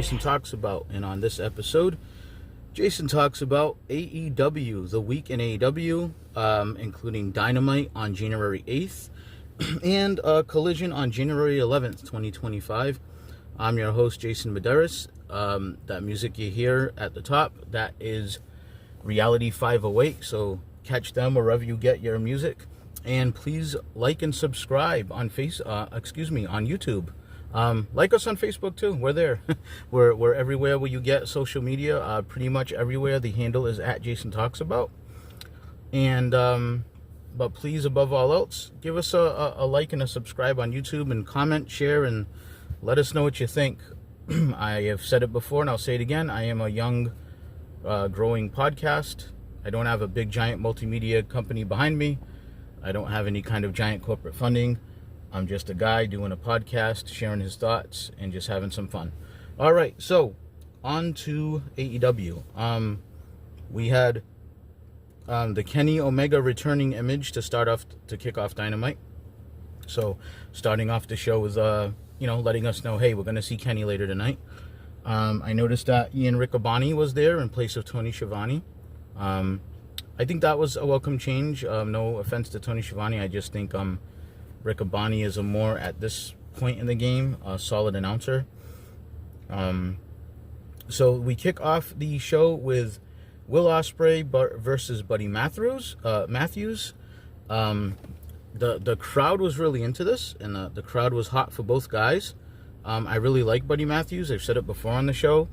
Jason Talks About, and on this episode, Jason talks about AEW, the week in AEW, including Dynamite on January 8th and Collision on January 11th, 2025. I'm your host, Jason Medeiros. That music you hear at the top, that is Reality 508, so catch them wherever you get your music. And please like and subscribe on YouTube. Like us on Facebook too. We're there. we're everywhere where you get social media. Pretty much everywhere. The handle is at Jason Talks About. And but please, above all else, give us a like and a subscribe on YouTube, and comment, share, and let us know what you think. I have said it before, and I'll say it again. I am a young, growing podcast. I don't have a big, giant multimedia company behind me. I don't have any kind of giant corporate funding. I'm just a guy doing a podcast, sharing his thoughts, and just having some fun. All right, so on to AEW. We had the Kenny Omega returning image to kick off Dynamite. So starting off the show with letting us know, hey, we're going to see Kenny later tonight. I noticed that Ian Riccaboni was there in place of Tony Schiavone. I think that was a welcome change. No offense to Tony Schiavone. I just think Riccaboni is a more, at this point in the game, a solid announcer. So we kick off the show with Will Ospreay versus Buddy Matthews. The crowd was really into this, and the crowd was hot for both guys. I really like Buddy Matthews. I've said it before on the show.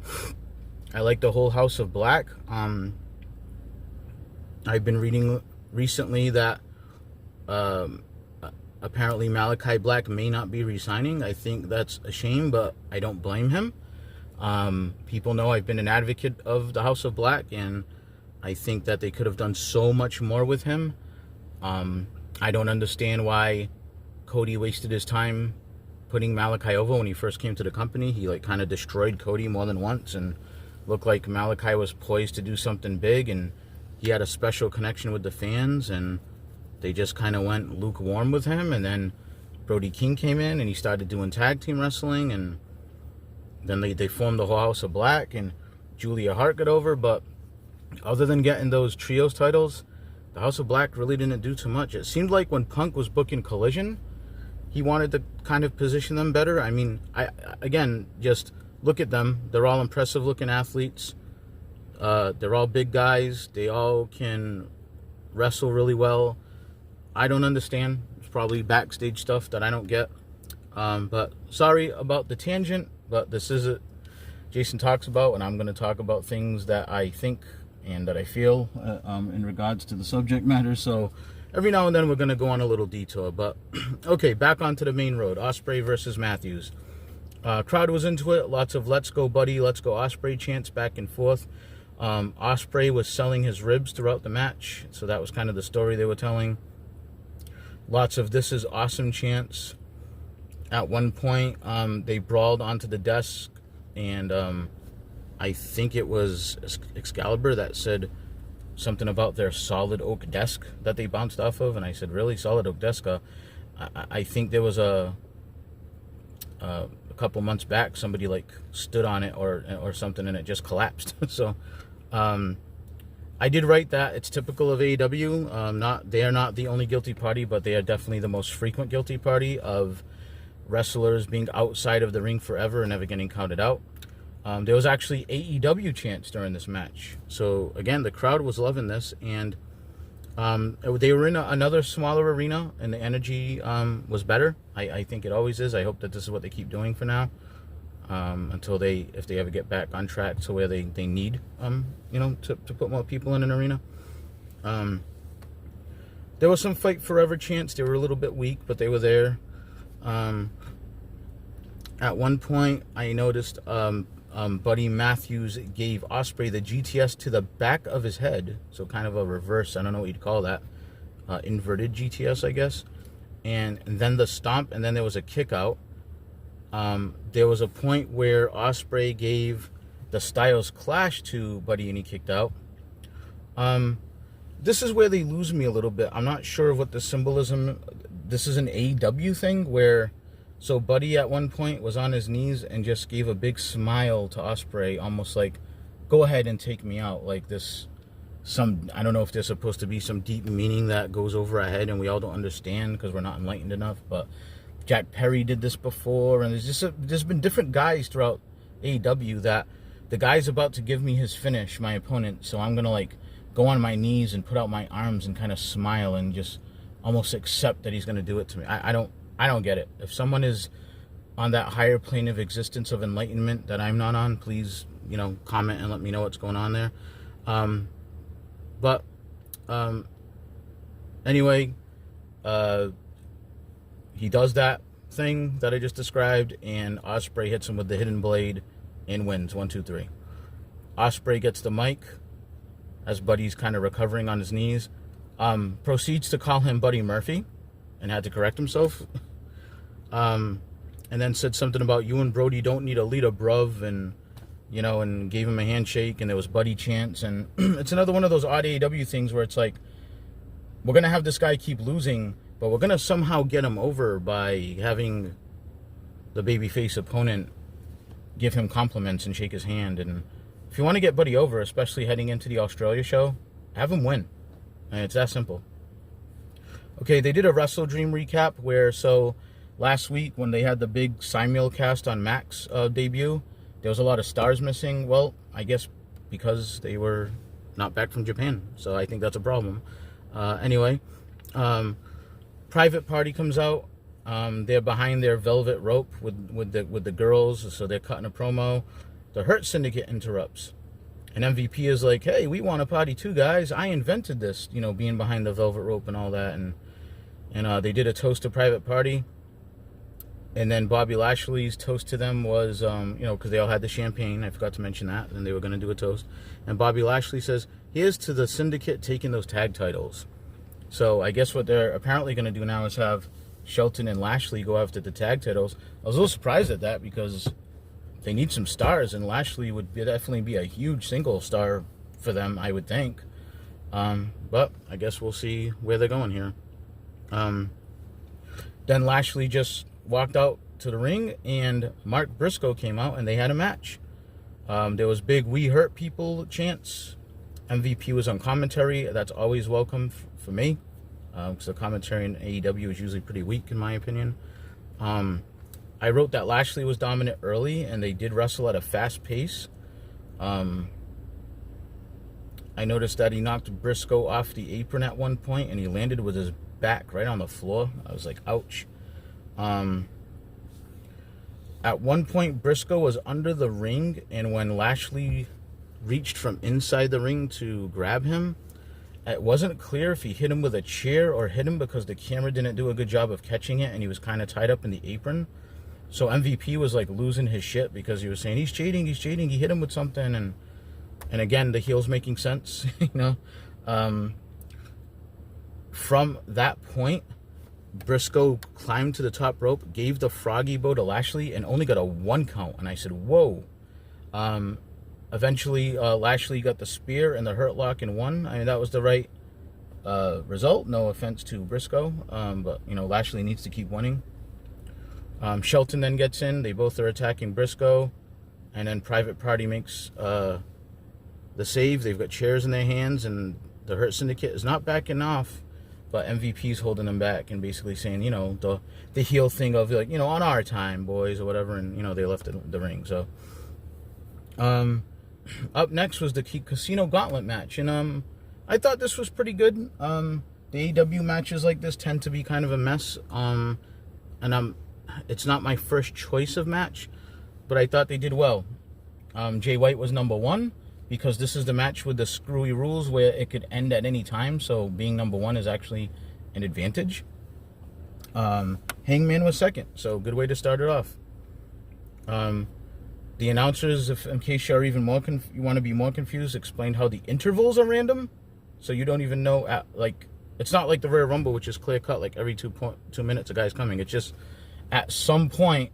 I like the whole House of Black. I've been reading recently that apparently Malachi Black may not be resigning. I think that's a shame, but I don't blame him. People know I've been an advocate of the House of Black, and I think that they could have done so much more with him. I don't understand why Cody wasted his time putting Malachi over when he first came to the company. He kind of destroyed Cody more than once and looked like Malachi was poised to do something big, and he had a special connection with the fans, and they just kind of went lukewarm with him. And then Brody King came in, and he started doing tag team wrestling, and then they formed the whole House of Black, and Julia Hart got over. But other than getting those trios titles, the House of Black really didn't do too much. It seemed like when Punk was booking Collision, he wanted to kind of position them better. I mean, just look at them. They're all impressive-looking athletes. They're all big guys. They all can wrestle really well. I don't understand. It's probably backstage stuff that I don't get. But sorry about the tangent, but this is it. Jason Talks About, and I'm going to talk about things that I think and that I feel in regards to the subject matter. So every now and then we're going to go on a little detour. But okay, back onto the main road. Ospreay versus Matthews. Crowd was into it. Lots of "Let's go, Buddy, let's go, Ospreay" chants back and forth. Ospreay was selling his ribs throughout the match, so that was kind of the story they were telling. Lots of "This is awesome" chants. At one point, they brawled onto the desk, and I think it was Excalibur that said something about their solid oak desk that they bounced off of, and I said, really? Solid oak desk? I think there was a couple months back, somebody stood on it or something, and it just collapsed. So I did write that it's typical of AEW. They are not the only guilty party, but they are definitely the most frequent guilty party of wrestlers being outside of the ring forever and never getting counted out. There was actually AEW chants during this match. So again, the crowd was loving this, and they were in another smaller arena, and the energy was better. I think it always is. I hope that this is what they keep doing for now, until if they ever get back on track to where they need, to put more people in an arena. There was some Fight Forever chants. They were a little bit weak, but they were there. At one point, I noticed Buddy Matthews gave Ospreay the GTS to the back of his head, so kind of a reverse, I don't know what you'd call that, inverted GTS, I guess. And then the stomp, and then there was a kick out. There was a point where Ospreay gave the Styles Clash to Buddy, and he kicked out. This is where they lose me a little bit. I'm not sure of what the symbolism. This is an AEW thing where So Buddy at one point was on his knees and just gave a big smile to Ospreay, almost like, go ahead and take me out. Like this, I don't know if there's supposed to be some deep meaning that goes over our head and we all don't understand because we're not enlightened enough. But Jack Perry did this before, and there's been different guys throughout AEW that the guy's about to give me his finish, my opponent, so I'm gonna like go on my knees and put out my arms and kind of smile and just almost accept that he's gonna do it to me. I don't get it. If someone is on that higher plane of existence of enlightenment that I'm not on, please, comment and let me know what's going on there. Anyway, he does that thing that I just described, and Ospreay hits him with the hidden blade and wins 1, 2, 3. Ospreay gets the mic as Buddy's kind of recovering on his knees. Proceeds to call him Buddy Murphy and had to correct himself. And then said something about you and Brody don't need a leader, bruv, and and gave him a handshake, and there was Buddy chants, and it's another one of those odd AEW things where it's like, we're gonna have this guy keep losing, but we're gonna somehow get him over by having the babyface opponent give him compliments and shake his hand. And if you want to get Buddy over, especially heading into the Australia show, have him win. And it's that simple. Okay, they did a Wrestle Dream recap where, last week when they had the big simulcast on Mac's debut, there was a lot of stars missing. Well, I guess because they were not back from Japan. So I think that's a problem. Anyway, Private Party comes out. They're behind their velvet rope with the girls, so they're cutting a promo. The Hurt Syndicate interrupts, and MVP is like, "Hey, we want a party too, guys. I invented this, being behind the velvet rope and all that." And they did a toast to Private Party, and then Bobby Lashley's toast to them was, because they all had the champagne. I forgot to mention that, and they were going to do a toast. And Bobby Lashley says, "Here's to the Syndicate taking those tag titles." So I guess what they're apparently going to do now is have Shelton and Lashley go after the tag titles. I was a little surprised at that because they need some stars, and Lashley would definitely be a huge single star for them, I would think. But I guess we'll see where they're going here. Then Lashley just walked out to the ring, and Mark Briscoe came out, and they had a match. There was big "We Hurt People" chants. MVP was on commentary. That's always welcome for me, because the commentary in AEW is usually pretty weak, in my opinion. I wrote that Lashley was dominant early, and they did wrestle at a fast pace. I noticed that he knocked Briscoe off the apron at one point, and he landed with his back right on the floor. I was like, ouch. At one point, Briscoe was under the ring, and when Lashley reached from inside the ring to grab him, it wasn't clear if he hit him with a chair or hit him because the camera didn't do a good job of catching it, and he was kind of tied up in the apron. So MVP was like losing his shit because he was saying, he's cheating, he hit him with something, and again, the heel's making sense, From that point, Briscoe climbed to the top rope, gave the froggy bow to Lashley, and only got a 1 count. And I said, whoa. Eventually, Lashley got the spear and the hurt lock and won. I mean, that was the right result. No offense to Briscoe, but, Lashley needs to keep winning. Shelton then gets in. They both are attacking Briscoe. And then Private Party makes the save. They've got chairs in their hands, and the Hurt Syndicate is not backing off. But MVP's holding them back and basically saying, the heel thing of, like, on our time, boys, or whatever. And, they left the ring. So, up next was the Casino Gauntlet match. And I thought this was pretty good. The AEW matches like this tend to be kind of a mess. It's not my first choice of match, but I thought they did well. Jay White was number 1. Because this is the match with the screwy rules where it could end at any time. So being number 1 is actually an advantage. Hangman was second. So good way to start it off. The announcers, in case you're even more you want to be more confused, explained how the intervals are random. So you don't even know, it's not like the Royal Rumble, which is clear cut, like every 2 minutes a guy's coming. It's just at some point,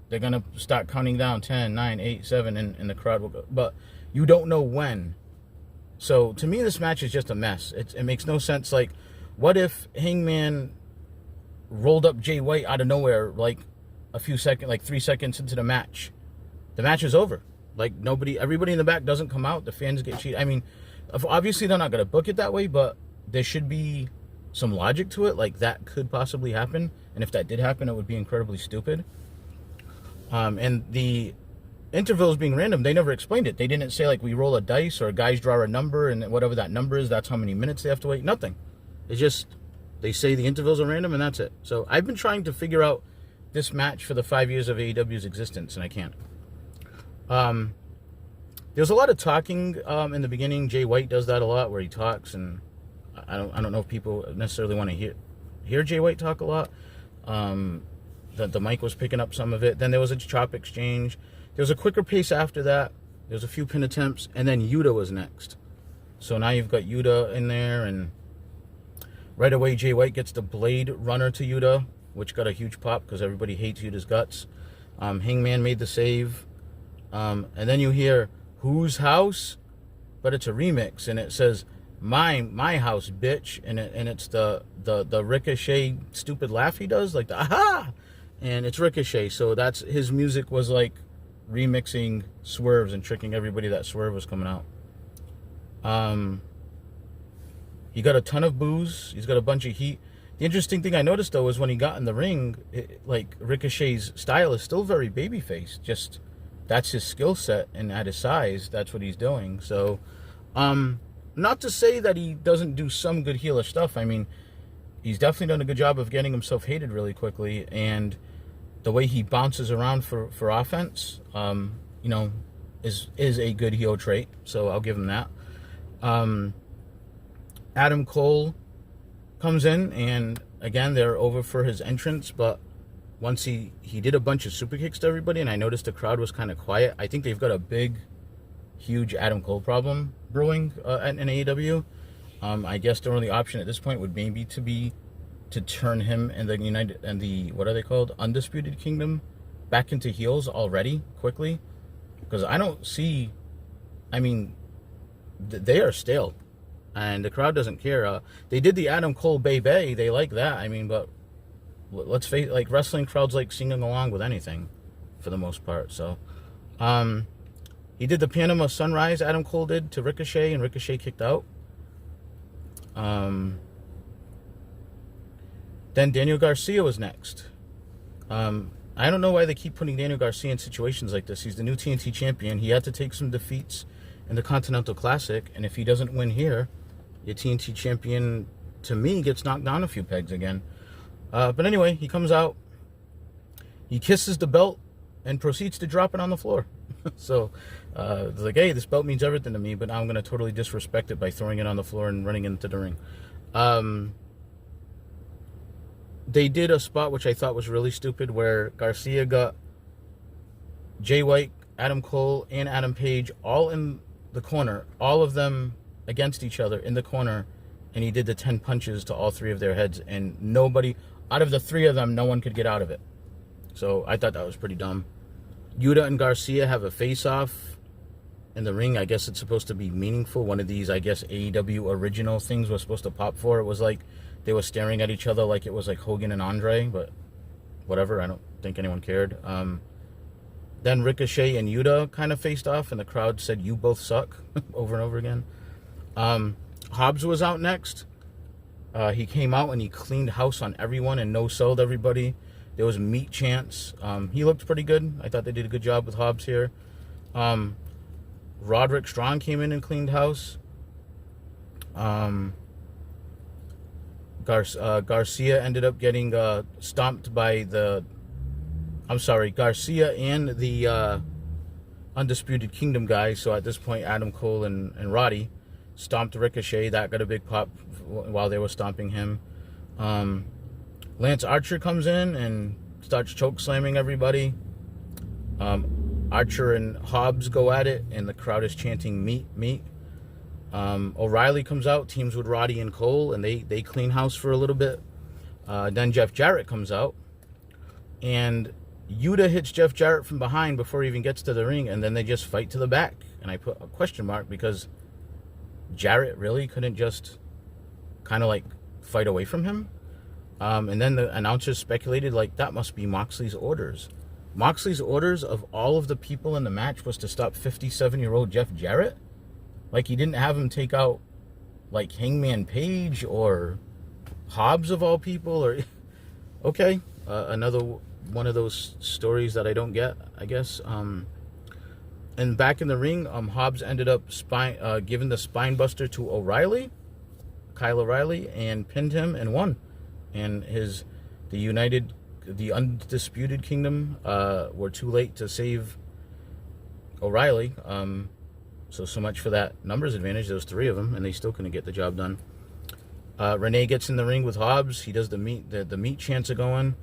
they're going to start counting down 10, 9, 8, 7, and the crowd will go. But you don't know when. So, to me, this match is just a mess. It makes no sense. Like, what if Hangman rolled up Jay White out of nowhere, like, a few seconds, like 3 seconds into the match, the match is over. Like, everybody in the back doesn't come out. The fans get cheated. I mean, obviously they're not going to book it that way, but there should be some logic to it. Like, that could possibly happen. And if that did happen, it would be incredibly stupid. And the intervals being random, they never explained it. They didn't say, like, we roll a dice or guys draw a number, and whatever that number is, that's how many minutes they have to wait. Nothing. It's just, they say the intervals are random, and that's it. So I've been trying to figure out this match for the 5 years of AEW's existence, and I can't. There's a lot of talking in the beginning. Jay White does that a lot, where he talks, and I don't know if people necessarily want to hear Jay White talk a lot. The mic was picking up some of it. Then there was a chop exchange. There was a quicker pace after that. There was a few pin attempts, and then Yuta was next. So now you've got Yuta in there, and right away Jay White gets the Blade Runner to Yuta, which got a huge pop because everybody hates Yuta's guts. Hangman made the save. And then you hear whose house, but it's a remix, and it says my house, bitch, and it's the Ricochet stupid laugh he does, like the aha, and it's Ricochet. So that's his music was like remixing Swerve's and tricking everybody that Swerve was coming out. He got a ton of boos. He's got a bunch of heat. The interesting thing I noticed though is when he got in the ring, like Ricochet's style is still very babyface. Just that's his skill set, and at his size, that's what he's doing. So, not to say that he doesn't do some good healer stuff. I mean, he's definitely done a good job of getting himself hated really quickly, and the way he bounces around for offense, is a good heel trait. So I'll give him that. Adam Cole comes in, and again, they're over for his entrance, but once he did a bunch of super kicks to everybody, and I noticed the crowd was kind of quiet. I think they've got a big, huge Adam Cole problem brewing in AEW. I guess the only option at this point would maybe to turn him and the what are they called, Undisputed Kingdom, back into heels already quickly, because I don't see. I mean, they are stale, and the crowd doesn't care. They did the Adam Cole Bay. They like that. I mean, but let's face it, like wrestling crowds like singing along with anything for the most part. So he did the Panama Sunrise, Adam Cole did, to Ricochet, and Ricochet kicked out. Then Daniel Garcia was next. I don't know why they keep putting Daniel Garcia in situations like this. He's the new TNT champion. He had to take some defeats in the Continental Classic, and if he doesn't win here, your TNT champion, to me, gets knocked down a few pegs again. But anyway, he comes out, he kisses the belt, and proceeds to drop it on the floor. So, it's like, hey, this belt means everything to me, but now I'm going to totally disrespect it by throwing it on the floor and running into the ring. They did a spot which I thought was really stupid, where Garcia got Jay White, Adam Cole, and Adam Page all in the corner, all of them against each other in the corner, and he did the 10 punches to all three of their heads, and nobody, out of the three of them, no one could get out of it. So I thought that was pretty dumb. Yuta and Garcia have a face-off in the ring. I guess it's supposed to be meaningful. One of these, I guess, AEW original things was supposed to pop for. It was like they were staring at each other like it was like Hogan and Andre, but whatever. I don't think anyone cared. Then Ricochet and Yuta kind of faced off, and the crowd said, "You both suck," over and over again. Hobbs was out next. He came out and he cleaned house on everyone and no-sold everybody. There was meat chants. He looked pretty good. I thought they did a good job with Hobbs here. Roderick Strong came in and cleaned house. Garcia ended up getting stomped by Garcia and the Undisputed Kingdom guys. So at this point, Adam Cole and Roddy stomped Ricochet. That got a big pop while they were stomping him. Lance Archer comes in and starts choke slamming everybody. Archer and Hobbs go at it, and the crowd is chanting meat, meat. O'Reilly comes out, teams with Roddy and Cole, and they clean house for a little bit. Then Jeff Jarrett comes out, and Yuta hits Jeff Jarrett from behind before he even gets to the ring, and then they just fight to the back. And I put a question mark, because Jarrett really couldn't just kind of like fight away from him. And then the announcers speculated, like, that must be Moxley's orders. Moxley's orders of all of the people in the match was to stop 57-year-old Jeff Jarrett? Like, he didn't have him take out, like, Hangman Page or Hobbs of all people? Or okay, another one of those stories that I don't get, I guess. And back in the ring, Hobbs ended up giving the spine buster to Kyle O'Reilly, and pinned him and won. And the Undisputed Kingdom were too late to save O'Reilly. So much for that numbers advantage. There was 3 of them, and they still couldn't get the job done. Renee gets in the ring with Hobbs. He does the meat chants are going,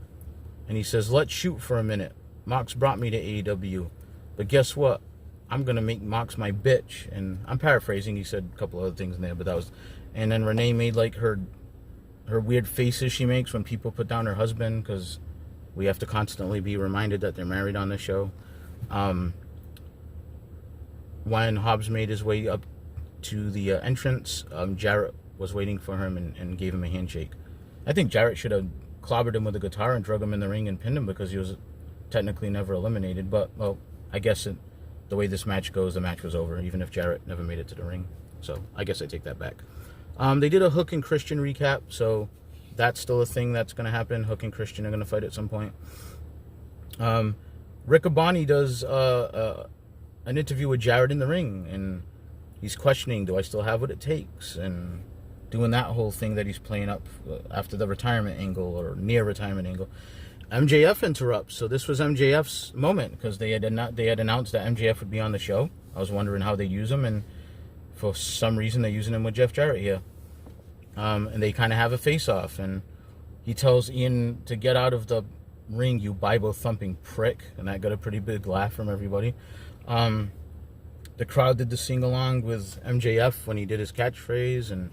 and he says, "Let's shoot for a minute. Mox brought me to AEW, but guess what? I'm gonna make Mox my bitch." And I'm paraphrasing. He said a couple other things in there, but that was. And then Renee made like her weird faces she makes when people put down her husband, because we have to constantly be reminded that they're married on this show. When Hobbs made his way up to the entrance, Jarrett was waiting for him and gave him a handshake. I think Jarrett should have clobbered him with a guitar and drug him in the ring and pinned him, because he was technically never eliminated. But, well, I guess the way this match goes, the match was over, even if Jarrett never made it to the ring. So I guess I take that back. They did a Hook and Christian recap, so that's still a thing that's going to happen. Hook and Christian are going to fight at some point. Rick Abani does an interview with Jarrett in the ring, and he's questioning, do I still have what it takes? And doing that whole thing that he's playing up after the retirement angle, or near retirement angle. MJF interrupts, so this was MJF's moment, because they had announced that MJF would be on the show. I was wondering how they'd use him, and for some reason they're using him with Jeff Jarrett here. And they kind of have a face-off, and he tells Ian to get out of the ring, you Bible-thumping prick, and that got a pretty big laugh from everybody. The crowd did the sing-along with MJF when he did his catchphrase, and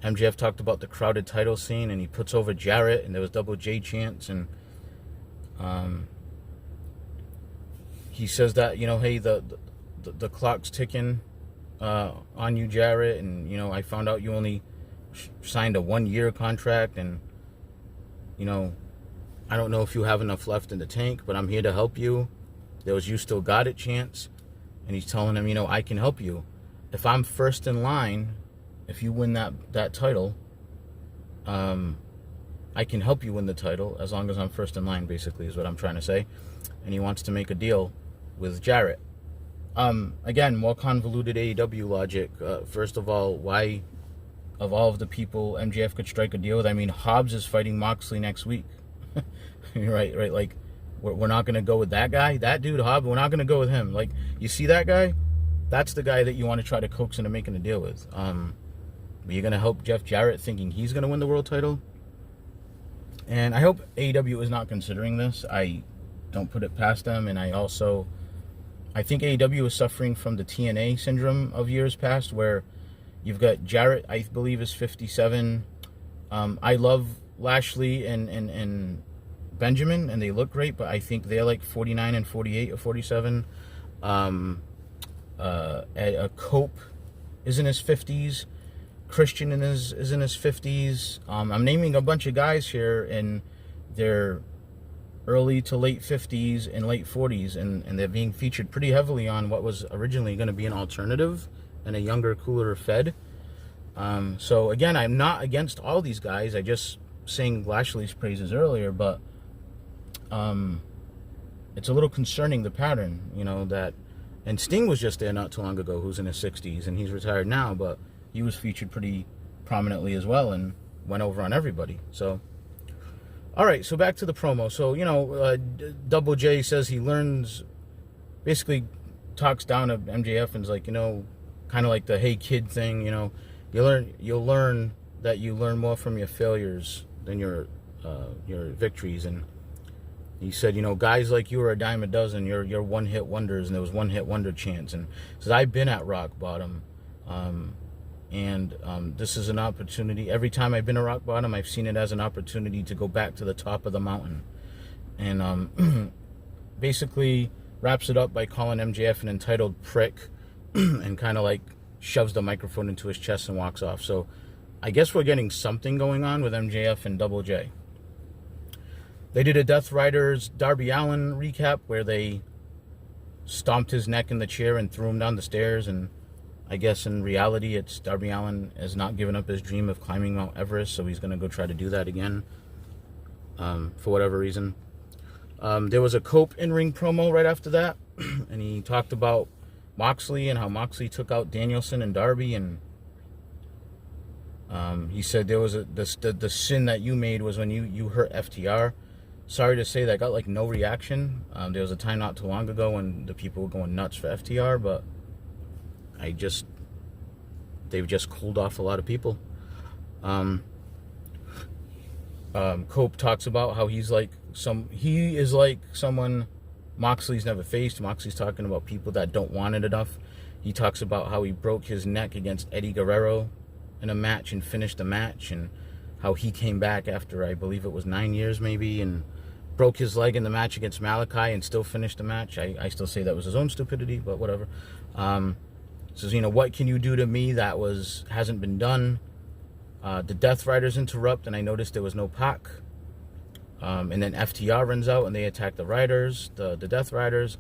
MJF talked about the crowded title scene, and he puts over Jarrett, and there was double J chants, and he says that, hey, the clock's ticking on you, Jarrett, and, I found out you only signed a 1-year contract, and, I don't know if you have enough left in the tank, but I'm here to help you. There was "you still got it" chants, and he's telling him, I can help you. If I'm first in line, if you win that title, I can help you win the title as long as I'm first in line, basically, is what I'm trying to say. And he wants to make a deal with Jarrett. Again, more convoluted AEW logic. First of all, why, of all of the people MJF could strike a deal with, Hobbs is fighting Moxley next week. right, like, we're not going to go with that guy? That dude, Hobbs, we're not going to go with him. Like, you see that guy? That's the guy that you want to try to coax into making a deal with. But you're going to help Jeff Jarrett thinking he's going to win the world title? And I hope AEW is not considering this. I don't put it past them, and I think AEW is suffering from the TNA syndrome of years past, where you've got Jarrett, I believe, is 57. I love Lashley and Benjamin, and they look great, but I think they're like 49 and 48 or 47. Cope is in his 50s. Christian is in his 50s. I'm naming a bunch of guys here in their early to late 50s and late 40s, and they're being featured pretty heavily on what was originally going to be an alternative and a younger, cooler Fed. So again, I'm not against all these guys. I just sang Lashley's praises earlier, but it's a little concerning, the pattern, that, and Sting was just there not too long ago, who's in his 60s, and he's retired now, but he was featured pretty prominently as well and went over on everybody. So, all right, so back to the promo. So, Double J says he basically talks down to MJF and is like, kind of like the "hey kid" thing. You'll learn that you learn more from your failures than your victories. And he said, guys like you are a dime a dozen. You're one-hit wonders, and there was one-hit wonder chance. And he says, I've been at rock bottom. And this is an opportunity. Every time I've been at rock bottom, I've seen it as an opportunity to go back to the top of the mountain. And basically wraps it up by calling MJF an entitled prick and kind of like shoves the microphone into his chest and walks off. So I guess we're getting something going on with MJF and Double J. They did a Death Riders Darby Allin recap where they stomped his neck in the chair and threw him down the stairs, and I guess in reality it's Darby Allin has not given up his dream of climbing Mount Everest, so he's going to go try to do that again for whatever reason. There was a Cope in-ring promo right after that, and he talked about Moxley and how Moxley took out Danielson and Darby, and he said there was the sin that you made was when you hurt FTR. Sorry to say that got like no reaction. There was a time not too long ago when the people were going nuts for FTR, but they've just cooled off a lot of people. Cope talks about how he is like someone Moxley's never faced. Moxley's talking about people that don't want it enough. He talks about how he broke his neck against Eddie Guerrero in a match and finished the match, and how he came back after, I believe it was 9 years maybe, and broke his leg in the match against Malachi and still finished the match. I still say that was his own stupidity, but whatever. Says, what can you do to me that hasn't been done? The Death Riders interrupt, and I noticed there was no Pac. And then FTR runs out, and they attack the Riders, the Death Riders.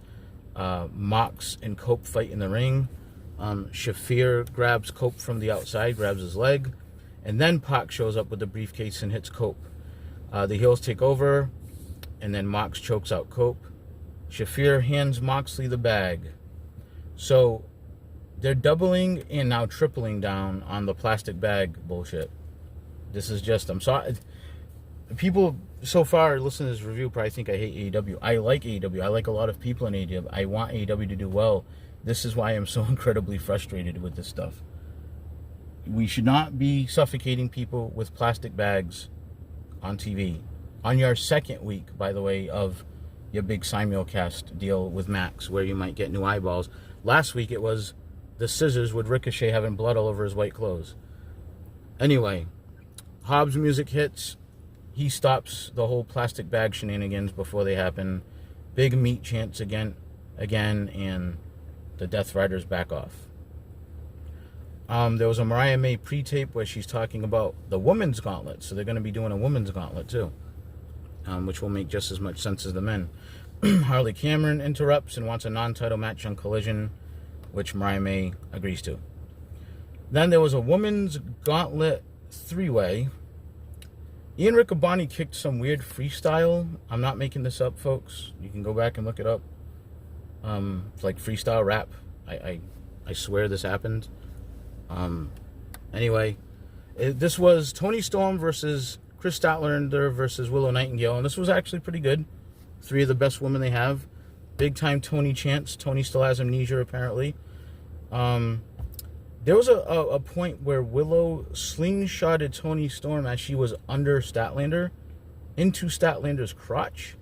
Mox and Cope fight in the ring. Shafir grabs Cope from the outside, grabs his leg. And then Pac shows up with the briefcase and hits Cope. The heels take over, and then Mox chokes out Cope. Shafir hands Moxley the bag. So they're doubling and now tripling down on the plastic bag bullshit. This is just, I'm sorry. People so far listening to this review probably think I hate AEW. I like AEW. I like a lot of people in AEW. I want AEW to do well. This is why I'm so incredibly frustrated with this stuff. We should not be suffocating people with plastic bags on TV. On your second week, by the way, of your big simulcast deal with Max, where you might get new eyeballs. Last week it was the scissors with Ricochet having blood all over his white clothes. Anyway, Hobbs' music hits. He stops the whole plastic bag shenanigans before they happen. Big meat chants again, and the Death Riders back off. There was a Mariah May pre-tape where she's talking about the women's gauntlet, so they're going to be doing a women's gauntlet too, which will make just as much sense as the men. Harley Cameron interrupts and wants a non-title match on Collision, which Mariah May agrees to. Then there was a women's gauntlet three-way. Ian Riccaboni kicked some weird freestyle. I'm not making this up, folks. You can go back and look it up. It's like freestyle rap. I swear this happened. Anyway, this was Toni Storm versus Chris Statlander versus Willow Nightingale, and this was actually pretty good. Three of the best women they have. Big time Toni chants. Toni still has amnesia, apparently. There was a point where Willow slingshotted Toni Storm as she was under Statlander into Statlander's crotch.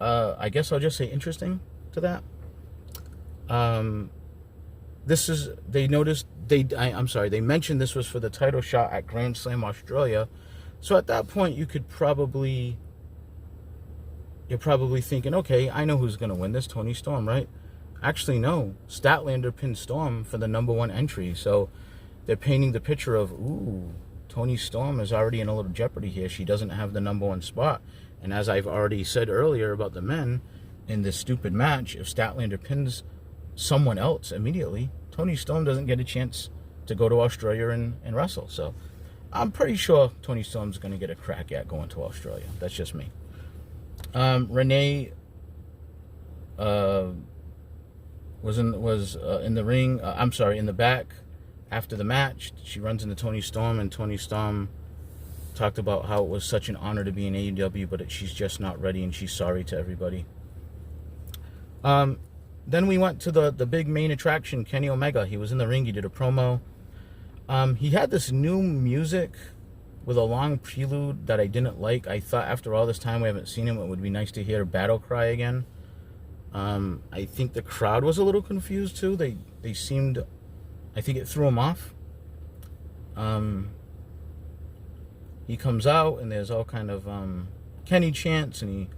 I guess I'll just say interesting to that. They mentioned this was for the title shot at Grand Slam Australia. So at that point, you're probably thinking, okay, I know who's going to win this, Toni Storm, right? Actually, no. Statlander pinned Storm for the #1 entry. So they're painting the picture of, ooh, Toni Storm is already in a little jeopardy here. She doesn't have the #1 spot. And as I've already said earlier about the men, in this stupid match, if Statlander pins someone else immediately, Toni Storm doesn't get a chance to go to Australia and wrestle. So I'm pretty sure Toni Storm's going to get a crack at going to Australia. That's just me. Renee was in the ring. In the back after the match. She runs into Toni Storm, and Toni Storm talked about how it was such an honor to be in AEW, but she's just not ready, and she's sorry to everybody. Then we went to the big main attraction, Kenny Omega. He was in the ring. He did a promo. He had this new music with a long prelude that I didn't like. I thought after all this time we haven't seen him, it would be nice to hear Battle Cry again. I think the crowd was a little confused too. They seemed, I think it threw him off. He comes out and there's all kind of Kenny chants, and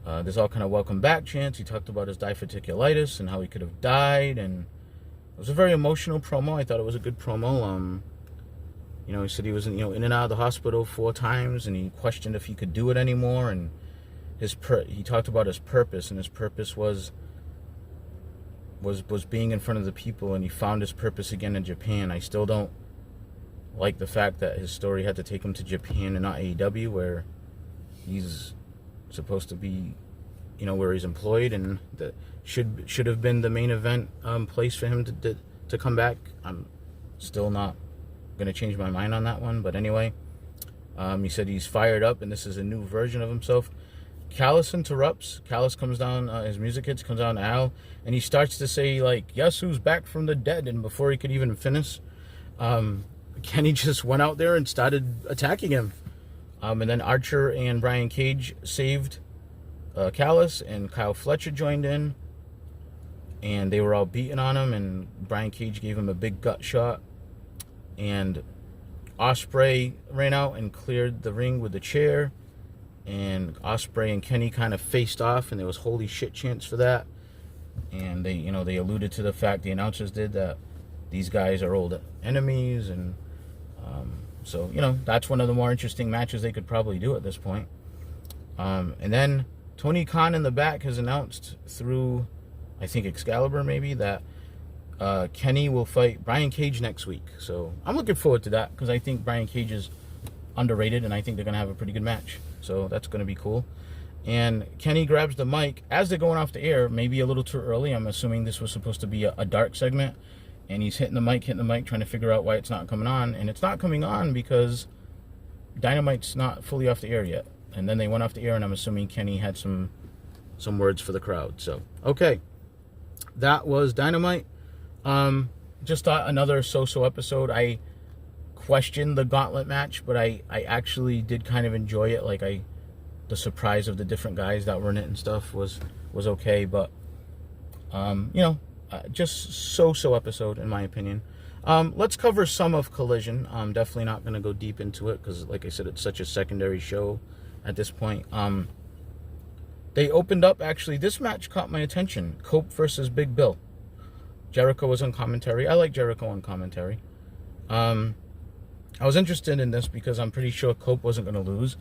there's all kind of welcome back chants. He talked about his diverticulitis and how he could have died, and It was a very emotional promo. I thought it was a good promo. He said he was in and out of the hospital 4 times, and he questioned if he could do it anymore. And he talked about his purpose, and his purpose was being in front of the people, and he found his purpose again in Japan. I still don't like the fact that his story had to take him to Japan and not AEW, where he's supposed to be, where he's employed, and that should have been the main event place for him to come back. I'm still not going to change my mind on that one, but anyway, he said he's fired up, and this is a new version of himself. Callis interrupts. Callis comes down, his music hits, comes down to Al, and he starts to say, like, "Yes, who's back from the dead?" And before he could even finish, Kenny just went out there and started attacking him. And then Archer and Brian Cage saved Callis, and Kyle Fletcher joined in, and they were all beating on him, and Brian Cage gave him a big gut shot, and Ospreay ran out and cleared the ring with the chair, and Ospreay and Kenny kind of faced off, and there was holy shit chants for that. And they alluded to the fact, the announcers did, that these guys are old enemies, and so that's one of the more interesting matches they could probably do at this point. And then Tony Khan in the back has announced through, I think, Excalibur maybe, that Kenny will fight Brian Cage next week. So I'm looking forward to that, because I think Brian Cage is underrated, and I think they're going to have a pretty good match. So that's going to be cool. And Kenny grabs the mic as they're going off the air, maybe a little too early. I'm assuming this was supposed to be a dark segment. And he's hitting the mic, trying to figure out why it's not coming on. And it's not coming on because Dynamite's not fully off the air yet. And then they went off the air, and I'm assuming Kenny had some words for the crowd. So, okay. That was Dynamite. Just thought another so-so episode. I questioned the gauntlet match, but I actually did kind of enjoy it. Like, the surprise of the different guys that were in it and stuff was okay. But, just so-so episode, in my opinion. Let's cover some of Collision. I'm definitely not going to go deep into it, because, like I said, it's such a secondary show at this point. They opened up, actually, this match caught my attention. Cope versus Big Bill. Jericho was on commentary. I like Jericho on commentary. I was interested in this because I'm pretty sure Cope wasn't going to lose.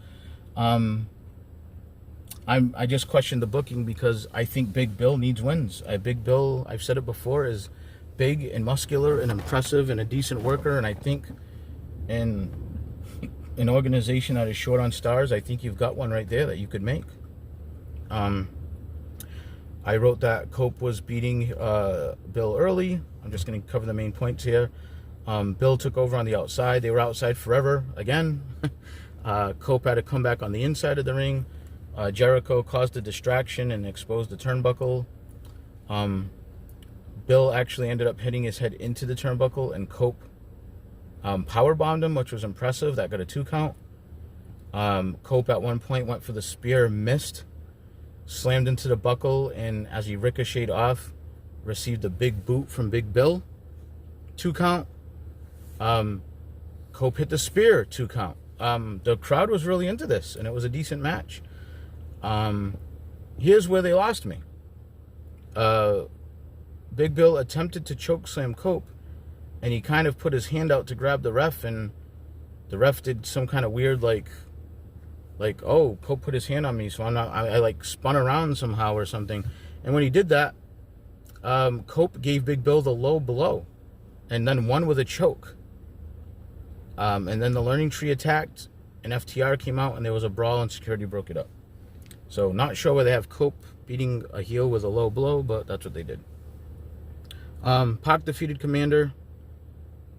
I just questioned the booking, because I think Big Bill needs wins. Big Bill, I've said it before, is big and muscular and impressive and a decent worker. And I think in an organization that is short on stars, I think you've got one right there that you could make. I wrote that Cope was beating Bill early. I'm just going to cover the main points here. Bill took over on the outside. They were outside forever again. Cope had to come back on the inside of the ring. Jericho caused a distraction and exposed the turnbuckle. Bill actually ended up hitting his head into the turnbuckle, and Cope powerbombed him, which was impressive. That got a 2 count. Cope at one point went for the spear, missed, slammed into the buckle, and as he ricocheted off, received a big boot from Big Bill. 2 count. Cope hit the spear, 2 count. The crowd was really into this, and it was a decent match. Here's where they lost me. Big Bill attempted to chokeslam Cope, and he kind of put his hand out to grab the ref, and the ref did some kind of weird, like, oh, Cope put his hand on me, so I like spun around somehow or something. And when he did that, Cope gave Big Bill the low blow, and then won with a choke. And then the Learning Tree attacked, and FTR came out, and there was a brawl, and security broke it up. So not sure where they have Cope beating a heel with a low blow, but that's what they did. Pac defeated Commander.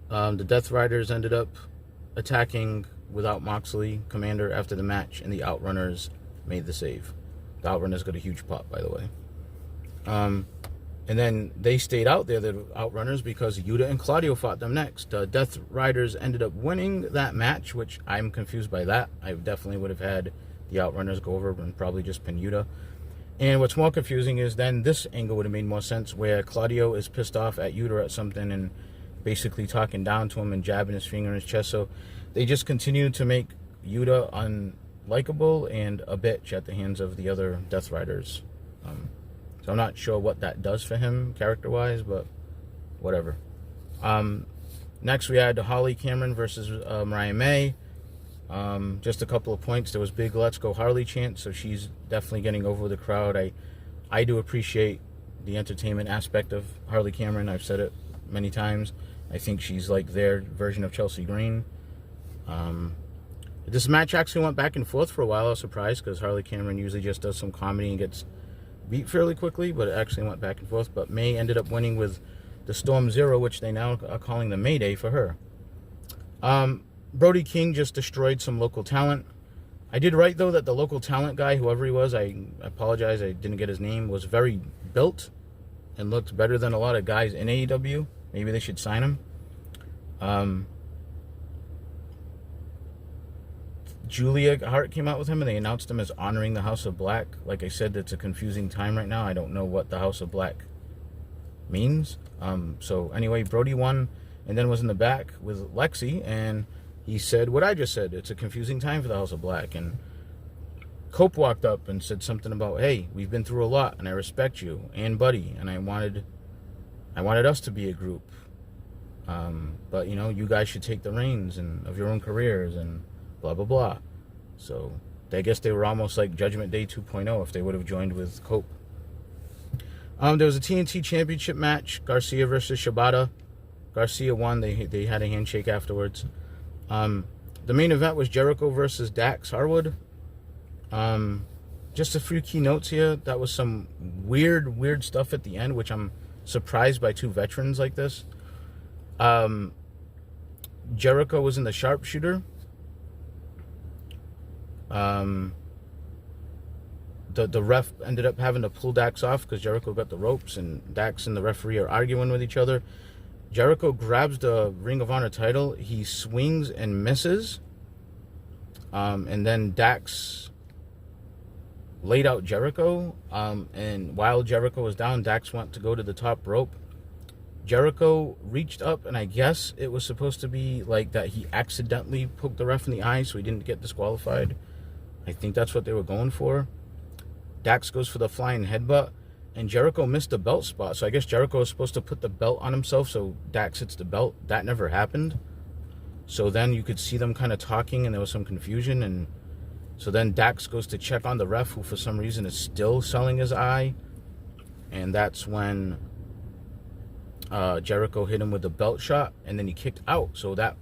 The Death Riders ended up attacking without Moxley, Commander, after the match, and the Outrunners made the save. The Outrunners got a huge pop, by the way. And then they stayed out there, the Outrunners, because Yuta and Claudio fought them next. Death Riders ended up winning that match, which I'm confused by that. I definitely would have had the Outrunners go over and probably just pin Yuta. And what's more confusing is then this angle would have made more sense, where Claudio is pissed off at Yuta at something and basically talking down to him and jabbing his finger in his chest. So they just continue to make Yuta unlikable and a bitch at the hands of the other Death Riders. So I'm not sure what that does for him character-wise, but whatever. Next, we had Holly Cameron versus Mariah May. Just a couple of points. There was big "Let's Go Harley" chant, so she's definitely getting over the crowd. I do appreciate the entertainment aspect of Harley Cameron. I've said it many times. I think she's like their version of Chelsea Green. This match actually went back and forth for a while. I was surprised because Harley Cameron usually just does some comedy and gets beat fairly quickly, but it actually went back and forth. But May ended up winning with the Storm Zero, which they now are calling the Mayday for her. Brody King just destroyed some local talent. I did write, though, that the local talent guy, whoever he was, I apologize, I didn't get his name, was very built and looked better than a lot of guys in AEW. Maybe they should sign him. Julia Hart came out with him, and they announced him as honoring the House of Black. Like I said, it's a confusing time right now. I don't know what the House of Black means. So anyway, Brody won and then was in the back with Lexi, and he said what I just said. It's a confusing time for the House of Black. And Cope walked up and said something about, hey, we've been through a lot, and I respect you and Buddy, and I wanted us to be a group. But, you know, you guys should take the reins of your own careers and blah, blah, blah. So I guess they were almost like Judgment Day 2.0 if they would have joined with Cope. There was a TNT Championship match, Garcia versus Shibata. Garcia won. They had a handshake afterwards. The main event was Jericho versus Dax Harwood. Just a few key notes here. That was some weird stuff at the end, which I'm surprised by two veterans like this. Jericho was in the sharpshooter. The ref ended up having to pull Dax off because Jericho got the ropes, and Dax and the referee are arguing with each other. Jericho grabs the Ring of Honor title. He swings and misses. And then Dax laid out Jericho. And while Jericho was down, Dax went to go to the top rope. Jericho reached up, and I guess it was supposed to be like that he accidentally poked the ref in the eye so he didn't get disqualified. I think that's what they were going for. Dax goes for the flying headbutt, and Jericho missed the belt spot. So I guess Jericho was supposed to put the belt on himself so Dax hits the belt. That never happened. So then you could see them kind of talking, and there was some confusion. And so then Dax goes to check on the ref, who for some reason is still selling his eye. And that's when Jericho hit him with the belt shot, and then he kicked out. So that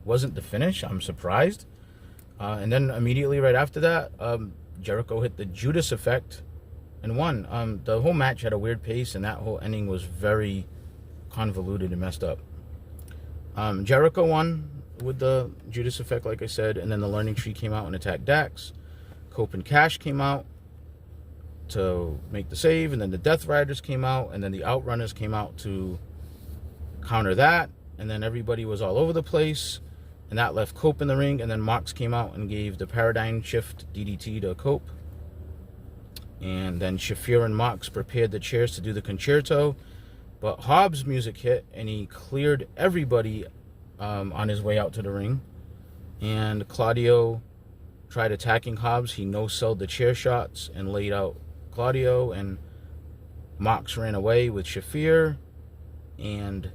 wasn't the finish. I'm surprised. And then immediately right after that, Jericho hit the Judas effect and won. The whole match had a weird pace, and that whole ending was very convoluted and messed up. Jericho won with the Judas effect, like I said, and then the Learning Tree came out and attacked Dax. Cope and Cash came out to make the save, and then the Death Riders came out, and then the Outrunners came out to counter that, and then everybody was all over the place, and that left Cope in the ring, and then Mox came out and gave the Paradigm Shift DDT to Cope, and then Shafir and Mox prepared the chairs to do the concerto, but Hobbs' music hit, and he cleared everybody on his way out to the ring, and Claudio tried attacking Hobbs. He no-sold the chair shots and laid out Claudio, and Mox ran away with Shafir, and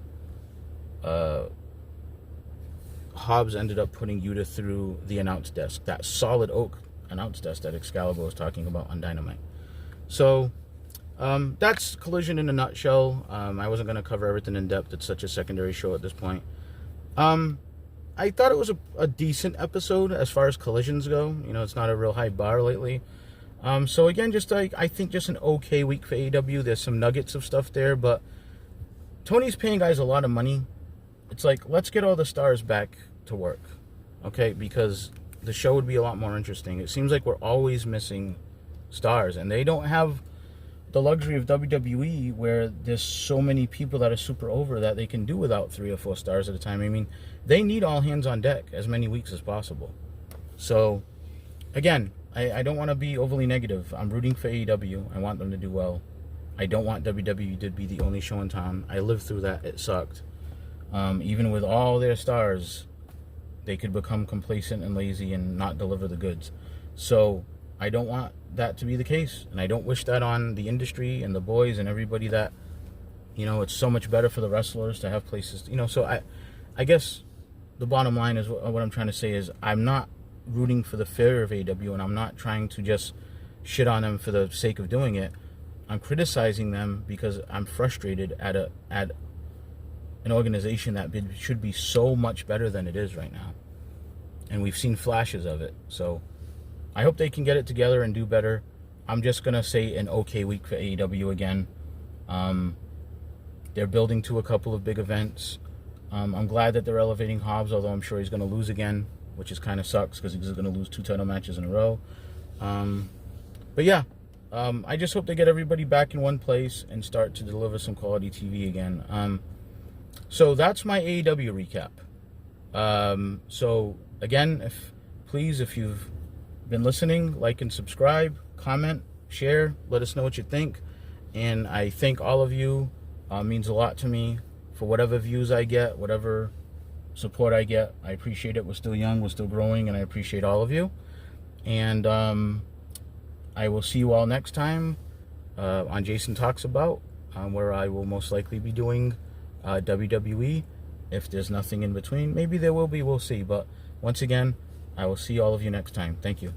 Hobbs ended up putting Yuta through the announce desk, that solid oak announce desk that Excalibur was talking about on Dynamite. So that's Collision in a nutshell. I wasn't going to cover everything in depth. It's such a secondary show at this point. I thought it was a decent episode as far as collisions go. You know, it's not a real high bar lately. So again, just like, I think just an okay week for AEW. There's some nuggets of stuff there, but Tony's paying guys a lot of money. It's like, let's get all the stars back to work, okay? Because the show would be a lot more interesting. It seems like we're always missing stars, and they don't have the luxury of WWE where there's so many people that are super over that they can do without 3 or 4 stars at a time. I mean, they need all hands on deck as many weeks as possible. So, again, I don't want to be overly negative. I'm rooting for AEW. I want them to do well. I don't want WWE to be the only show in town. I lived through that. It sucked. Even with all their stars, they could become complacent and lazy and not deliver the goods. So I don't want that to be the case, and I don't wish that on the industry and the boys and everybody that You know, it's so much better for the wrestlers to have places. You know, so I guess the bottom line is what I'm trying to say is I'm not rooting for the failure of AEW, and I'm not trying to just shit on them for the sake of doing it. I'm criticizing them because I'm frustrated at an organization that should be so much better than it is right now. And we've seen flashes of it. So I hope they can get it together and do better. I'm just going to say an okay week for AEW again. They're building to a couple of big events. I'm glad that they're elevating Hobbs, although I'm sure he's going to lose again, which is kind of sucks because he's going to lose 2 title matches in a row. But yeah, I just hope they get everybody back in one place and start to deliver some quality TV again. So that's my AEW recap. So again, if you've been listening, like and subscribe, comment, share, let us know what you think. And I thank all of you. Means a lot to me for whatever views I get, whatever support I get. I appreciate it. We're still young, we're still growing, and I appreciate all of you. And I will see you all next time on Jason Talks About, where I will most likely be doing WWE. If there's nothing in between, maybe there will be, we'll see. But once again, I will see all of you next time. Thank you.